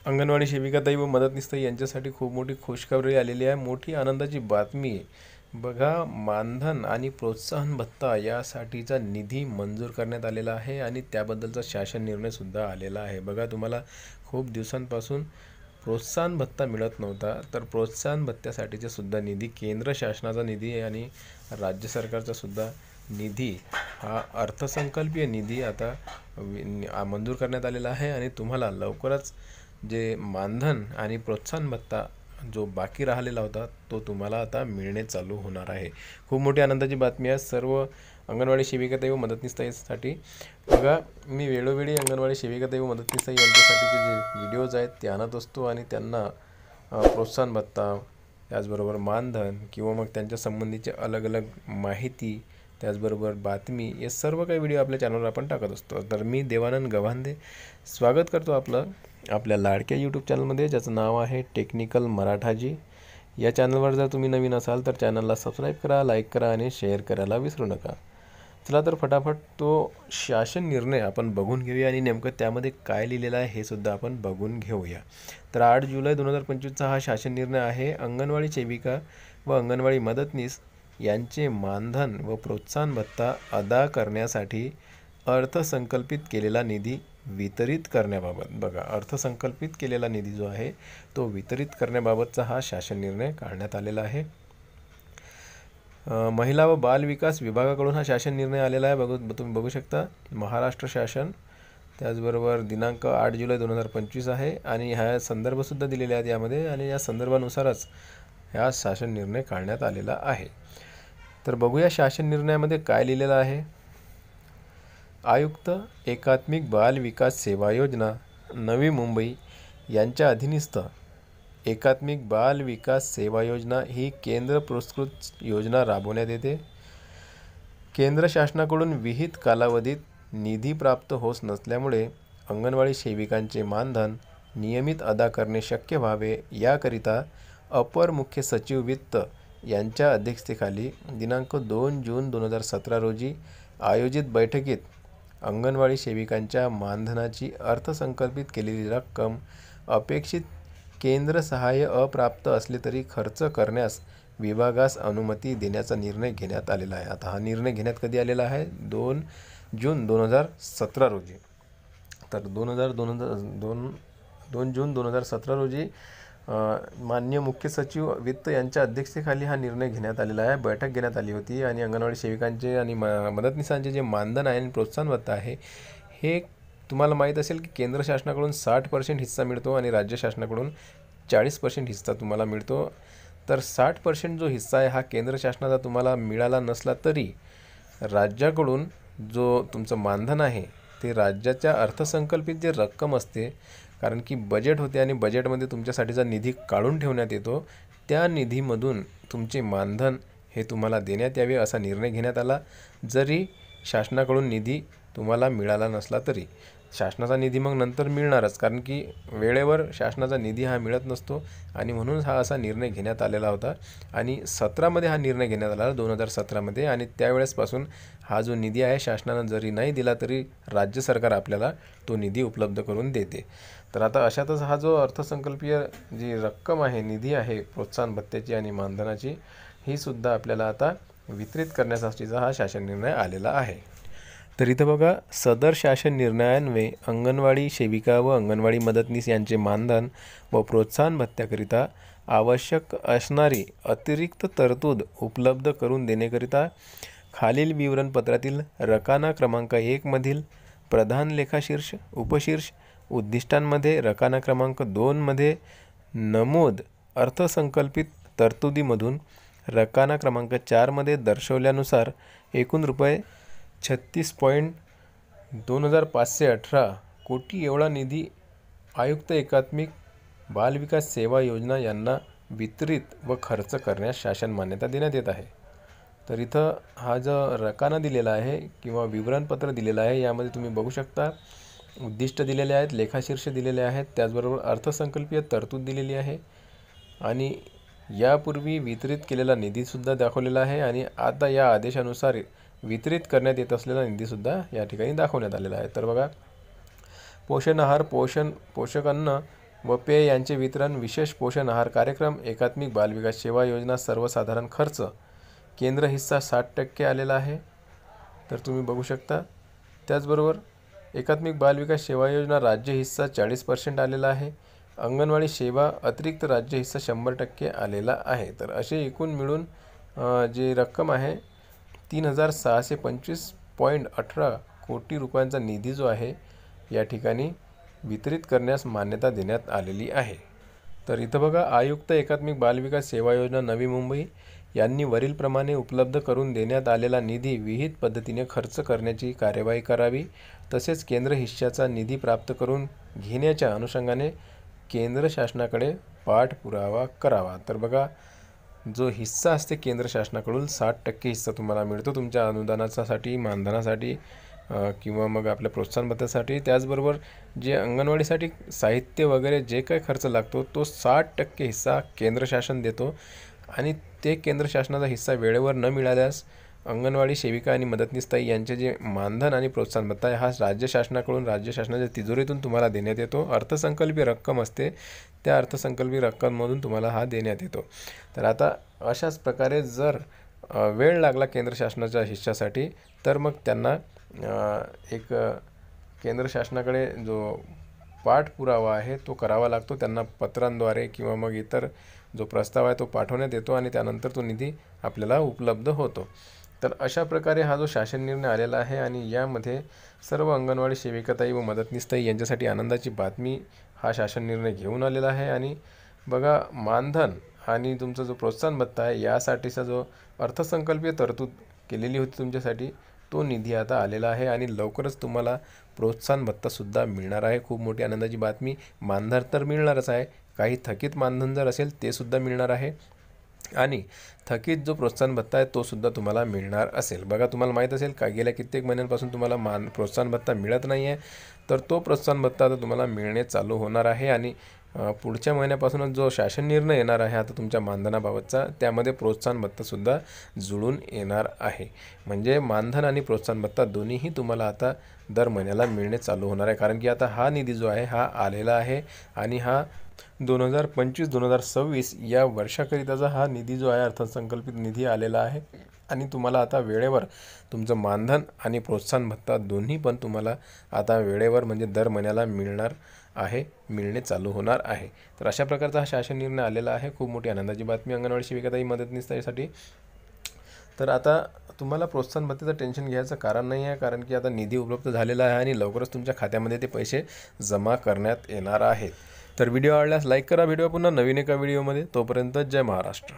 अंगणवाडी सेविकाताई व मदतनीसताई यांच्यासाठी खूप मोठी खुशखबरी आलेली आहे. मोठी आनंदाची बातमी आहे. बघा, मानधन आणि प्रोत्साहन भत्ता यासाठीचा निधी मंजूर करण्यात आलेला आहे आणि त्याबद्दलचा शासन निर्णयसुद्धा आलेला आहे. बघा, तुम्हाला खूप दिवसांपासून प्रोत्साहन भत्ता मिळत नव्हता, तर प्रोत्साहन भत्त्यासाठीचा सुद्धा निधी, केंद्र शासनाचा निधी आणि राज्य सरकारचा सुद्धा निधी, हा अर्थसंकल्पीय निधी आता मंजूर करण्यात आलेला आहे आणि तुम्हाला लवकरच जे मानधन आणि प्रोत्साहन भत्ता जो बाकी राहिलेला होता तो तुम्हाला आता मिळणे चालू होणार आहे. खूप मोठी आनंदाची बातमी आहे सर्व अंगणवाडी सेविकाताई व मदतनीसताईसाठी. बघा, मी वेळोवेळी अंगणवाडी सेविकाताई व मदतनीसताई यांच्यासाठीचे जे व्हिडिओज आहेत ते आणत असतो आणि त्यांना प्रोत्साहन भत्ता, त्याचबरोबर मानधन किंवा मग त्यांच्या संबंधीची अलग अलग माहिती, त्याचबरोबर बातमी, हे सर्व काही व्हिडिओ आपल्या चॅनलवर आपण टाकत असतो. तर मी देवानंद गव्हांदे स्वागत करतो आपल्या लाडक्या यूट्यूब चॅनलमध्ये, ज्याचं नाव आहे टेक्निकल मराठाजी. या चॅनलवर जर तुम्ही नवीन असाल तर चॅनलला सबस्क्राईब करा, लाईक करा आणि शेअर करायला विसरू नका. चला तर फटाफट तो शासन निर्णय आपण बघून घेऊया आणि नेमकं त्यामध्ये काय लिहिलेलं आहे हे सुद्धा आपण बघून घेऊया. तर 8 जुलै 2025चा हा शासन निर्णय आहे. अंगणवाडी सेविका व अंगणवाडी मदतनीस यांचे मानधन व प्रोत्साहन भत्ता अदा करण्यासाठी अर्थसंकल्पित केलेला निधी वितरित करण्याबाबत. बघा, अर्थसंकल्पित केलेला निधी जो आहे तो वितरित करण्याबाबतचा हा शासन निर्णय काढण्यात आलेला आहे. महिला व बाल विकास विभागाकडून हा शासन निर्णय आलेला आहे. तुम्ही बघू शकता, महाराष्ट्र शासन, त्याचबरोबर दिनांक 8 जुलै 2025 आहे आणि ह्या संदर्भसुद्धा दिलेले आहेत यामध्ये आणि या संदर्भानुसारच हा शासन निर्णय काढण्यात आलेला आहे. तर बघूया शासन निर्णयामध्ये काय लिहिलेलं आहे. आयुक्त एकात्मिक बाल विकास सेवा योजना नवी मुंबई यांच्या अधीनस्थ एकात्मिक बाल विकास सेवा योजना ही केंद्र पुरस्कृत योजना राबवण्यात येते. केंद्र शासनाकडून विहित कालावधीत निधी प्राप्त होत नसल्यामुळे अंगणवाडी सेविकांचे मानधन नियमित अदा करणे शक्य व्हावे याकरिता अपर मुख्य सचिव वित्त यांच्या अध्यक्षतेखाली दिनांक 2 जून 2017 रोजी आयोजित बैठकीत अंगणवाडी सेविकांच्या मानधनाची अर्थसंकल्पित केलेली रक्कम अपेक्षित केंद्र सहाय्य अप्राप्त असले तरी खर्च करण्यास विभागास अनुमती देण्याचा निर्णय घेण्यात आलेला आहे. आता हा निर्णय घेण्यात कधी आलेला आहे? 2 जून 2017 रोजी. तर 2 जून 2017 रोजी माननीय मुख्य सचिव वित्त यांच्या अध्यक्षतेखाली हा निर्णय घेण्यात आलेला आहे. बैठक घेण्यात आली होती आणि अंगणवाडी सेविकांचे आणि मदतनीसांचे जे मानधन आहे आणि प्रोत्साहन भत्ता आहे हे तुम्हाला माहीत असेल की केंद्र शासनाकडून 60% हिस्सा मिळतो आणि राज्य शासनाकडून 40% हिस्सा तुम्हाला मिळतो. तर 60% जो हिस्सा आहे हा केंद्र शासनाचा तुम्हाला मिळाला नसला तरी राज्याकडून जो तुमचं मानधन आहे ते राज्याच्या अर्थसंकल्पित जे रक्कम असते, कारण की बजेट होते आणि बजेटमध्ये तुमच्यासाठीचा निधी काढून ठेवण्यात येतो, त्या निधीमधून तुमचे मानधन हे तुम्हाला देण्यात यावे असा निर्णय घेण्यात आला. जरी शासनाकडून निधी तुम्हाला मिळाला नसला तरी शासनाचा निधी मग नंतर मिळणारच, कारण की वेळेवर शासनाचा निधी हा मिळत नसतो आणि म्हणून हा असा निर्णय घेण्यात आलेला होता. आणि 17मध्ये हा निर्णय घेण्यात आला, 2017मध्ये, आणि त्यावेळेसपासून हा जो निधी आहे शासनानं जरी नाही दिला तरी राज्य सरकार आपल्याला तो निधी उपलब्ध करून देते. तर आता अशातच हा जो अर्थसंकल्पीय जी रक्कम आहे, निधी आहे प्रोत्साहन भत्त्याची आणि मानधनाची, ही सुद्धा आपल्याला आता वितरित करण्यासाठीचा हा शासन निर्णय आलेला आहे. तर इथं बघा, सदर शासन निर्णयान्वये अंगणवाडी सेविका व अंगणवाडी मदतनीस यांचे मानधन व प्रोत्साहन भत्त्याकरिता आवश्यक असणारी अतिरिक्त तरतूद उपलब्ध करून देण्याकरिता खालील विवरणपत्रातील रकाना क्रमांक 1 मधील प्रधान लेखाशीर्ष उपशीर्ष उद्दिष्टांमध्ये रकाना क्रमांक 2 मध्ये नमूद अर्थसंकल्पित तरतुदीमधून रकाना क्रमांक 4 मध्ये दर्शवल्यानुसार एकूण रुपये 36.2518 कोटी एवढा निधी आयुक्त एकात्मिक बाल विकास सेवा योजना यांना वितरित व खर्च करण्यास शासन मान्यता देण्यात येत आहे. तर इथं हा जो रकाना दिलेला आहे किंवा विवरणपत्र दिलेलं आहे, यामध्ये तुम्ही बघू शकता उद्दिष्ट दिलेले आहेत, लेखाशीर्ष दिलेले आहेत, त्याचबरोबर अर्थसंकल्पीय तरतूद दिलेली आहे आणि यापूर्वी वितरित केलेला निधीसुद्धा दाखवलेला आहे आणि आता या आदेशानुसार वितरित करण्यात येत असलेला निधीसुद्धा या ठिकाणी दाखवण्यात आलेला आहे. तर बघा, पोषण आहार, पोषक अन्न व पेय यांचे वितरण, विशेष पोषण आहार कार्यक्रम, एकात्मिक बालविकास सेवा योजना, सर्वसाधारण खर्च केंद्र हिस्सा 60% आलेला आहे, तर तुम्ही बघू शकता. त्याचबरोबर एकात्मिक बालविकास सेवा योजना राज्य हिस्सा 40% आलेला आहे. अंगणवाडी सेवा अतिरिक्त राज्य हिस्सा 100% आलेला आहे. तर असे एकूण मिळून जी रक्कम आहे 3625.18 कोटी रुपयांचा निधी जो आहे या ठिकाणी वितरित करण्यास मान्यता देण्यात आलेली आहे. तर इथं बघा, आयुक्त एकात्मिक बालविकास सेवा योजना नवी मुंबई यांनी वरीलप्रमाणे उपलब्ध करून देण्यात आलेला निधी विहित पद्धतीने खर्च करण्याची कार्यवाही करावी. तसेच केंद्र हिस्साचा निधी प्राप्त करून घेण्याच्या अनुषंगाने केंद्र शासनाकडे पाठपुरावा करावा. तर बघा, जो हिस्सा असते केंद्र शासनाकडून 60% हिस्सा तुम्हाला मिळतो तुमच्या अनुदानासाठी, मानधनासाठी किंवा मग आपल्या प्रोत्साहन भत्त्यासाठी. त्याचबरोबर जे अंगणवाडीसाठी साहित्य वगैरे जे काही खर्च लागतो तो 60% हिस्सा केंद्र शासन देतो. आणि ते केंद्र शासनाचा हिस्सा वेळेवर न मिळाल्यास अंगणवाडी सेविका आणि मदतनीस यांचे जे मानधन आणि प्रोत्साहन भत्ता आहे हा राज्य शासनाकडून, राज्य शासनाच्या तिजोरीतून तुम्हाला देण्यात येतो. अर्थसंकल्पीय रक्कम असते, त्या अर्थसंकल्पीय रक्कममधून तुम्हाला हा देण्यात येतो. तर आता अशाच प्रकारे जर वेळ लागला केंद्र शासनाच्या हिस्सासाठी तर मग त्यांना एक केंद्र शासनाकडे जो पाठपुरावा आहे तो करावा लागतो. त्यांना पत्रांद्वारे किंवा मग इतर जो प्रस्ताव आहे तो पाठवण्यात येतो आणि त्यानंतर तो निधी आपल्याला उपलब्ध होतो. तर अशा प्रकारे हा जो शासन निर्णय आलेला आहे आणि यामध्ये सर्व अंगणवाडी सेविकाताई व मदतनीसताई यांच्यासाठी आनंदाची बातमी हा शासन निर्णय घेऊन आलेला आहे. आणि बघा, मानधन आणि तुमचा जो प्रोत्साहन भत्ता आहे यासाठीचा जो अर्थसंकल्पीय तरतूद केलेली होती तुमच्यासाठी तो निधी आता आलेला आहे आणि लवकरच तुम्हाला प्रोत्साहन भत्तासुद्धा मिळणार आहे. खूप मोठी आनंदाची बातमी. मानधन तर मिळणारच आहे, काही थकीत मानधन जर असेल ते सुद्धा मिळणार आहे आणि थकीत जो प्रोत्साहन भत्ता आहे तो सुद्धा तुम्हाला मिळणार असेल. बघा, तुम्हाला माहीत असेल का गेल्या कित्येक महिन्यांपासून तुम्हाला प्रोत्साहन भत्ता मिळत नाही आहे, तर तो प्रोत्साहन भत्ता आता तुम्हाला मिळणे चालू होणार आहे. आणि पुढच्या महिन्यापासूनच जो शासन निर्णय येणार आहे आता तुमच्या मानधनाबाबतचा त्यामध्ये प्रोत्साहन भत्तासुद्धा जुळून येणार आहे. म्हणजे मानधन आणि प्रोत्साहन भत्ता दोन्हीही तुम्हाला आता दर महिन्याला मिळणे चालू होणार आहे. कारण की आता हा निधी जो आहे हा आलेला आहे आणि हा 2025-2026 या वर्षाकरिताचा हा निधी जो आहे अर्थसंकल्पित निधी आलेला आहे. आणि तुम्हाला आता वेळेवर तुमचं मानधन आणि प्रोत्साहन भत्ता दोन्ही पण तुम्हाला आता वेळेवर म्हणजे दर महिन्याला मिळणार आहे, मिळणे चालू होणार आहे. तर अशा प्रकारचा हा शासन निर्णय आलेला आहे. खूप मोठी आनंदाची बातमी अंगणवाडी सेविकाताई मदतनीसताईसाठी. तर आता तुम्हाला प्रोत्साहन भत्त्याचं टेन्शन घ्यायचं कारण नाही आहे, कारण की आता निधी उपलब्ध झालेला आहे आणि लवकरच तुमच्या खात्यामध्ये ते पैसे जमा करण्यात येणार आहेत. तर व्हिडिओ आवडल्यास लाईक करा. व्हिडिओ पुन्हा नवीन एका व्हिडिओमध्ये. तोपर्यंत जय महाराष्ट्र.